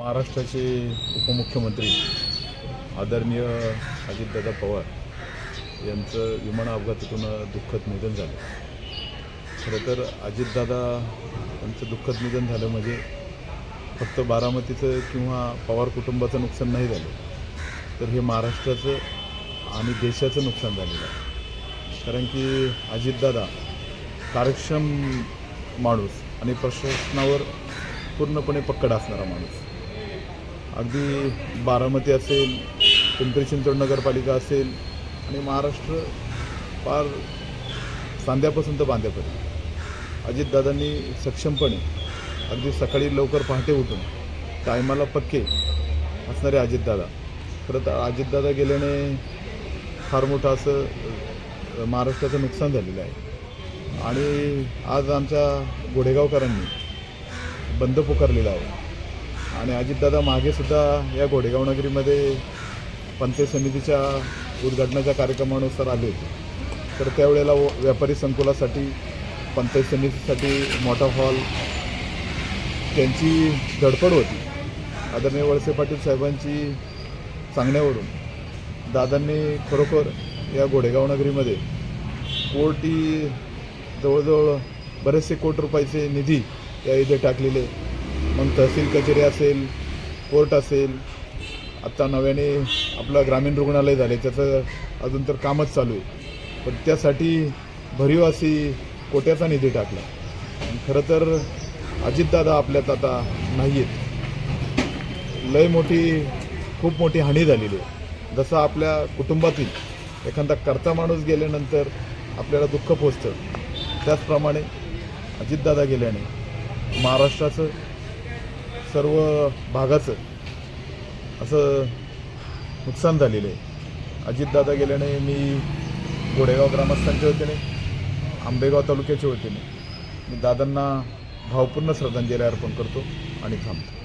महाराष्ट्राचे उपमुख्यमंत्री आदरणीय अजितदादा पवार यांचं विमान अपघातातून दुःखद निधन झालं. खरं तर अजितदादा यांचं दुःखद निधन झालं म्हणजे फक्त बारामतीचं किंवा पवार कुटुंबाचं नुकसान नाही झालं, तर हे महाराष्ट्राचं आणि देशाचं नुकसान झालेलं आहे. कारण की अजितदादा कार्यक्षम माणूस आणि प्रशासनावर पूर्णपणे पक्कड असणारा माणूस. अगदी बारामती असेल, पिंपरी चिंचवड नगरपालिका असेल आणि महाराष्ट्र फार सांध्यापासून तर बांध्यापर्यंत अजितदादांनी सक्षमपणे अगदी सकाळी लवकर पहाटे उठून टायमाला पक्के असणारे अजितदादा. खरं तर अजितदादा गेल्याने फार मोठं असं महाराष्ट्राचं नुकसान झालेलं आहे. आणि आज आमच्या घोडेगावकरांनी बंद पुकारलेला आहे आणि अजितदादा मागेसुद्धा या घोडेगाव नगरीमध्ये पंचायत समितीच्या उद्घाटनाच्या कार्यक्रमानुसार आले होते. तर त्यावेळेला व्यापारी संकुलासाठी पंचायत समितीसाठी मोठा हॉल त्यांची धडपड होती. आदरणीय वळसे पाटील साहेबांची सांगण्यावरून दादांनी खरोखर या घोडेगाव नगरीमध्ये कोटी जवळजवळ बरेचसे कोटी रुपयाचे निधी या इथे टाकलेले. मग तहसील कचेरी असेल, कोर्ट असेल, आत्ता नव्याने आपलं ग्रामीण रुग्णालय झाले, त्याचं अजून तर कामच चालू आहे. पण त्यासाठी भरीव अशी कोट्याचा निधी टाकला. खरं तर अजितदादा आपल्यात आता नाही आहेत. लय मोठी खूप मोठी हानी झालेली आहे. जसं आपल्या कुटुंबातील एखादा कर्ता माणूस गेल्यानंतर आपल्याला दुःख पोचतं, त्याचप्रमाणे अजितदादा गेल्याने महाराष्ट्राचं सर्व भागाचं असं नुकसान झालेलं आहे. अजितदादा गेल्याने मी घोडेगाव ग्रामस्थांच्या वतीने, आंबेगाव तालुक्याच्या वतीने मी दादांना भावपूर्ण श्रद्धांजली अर्पण करतो आणि थांबतो.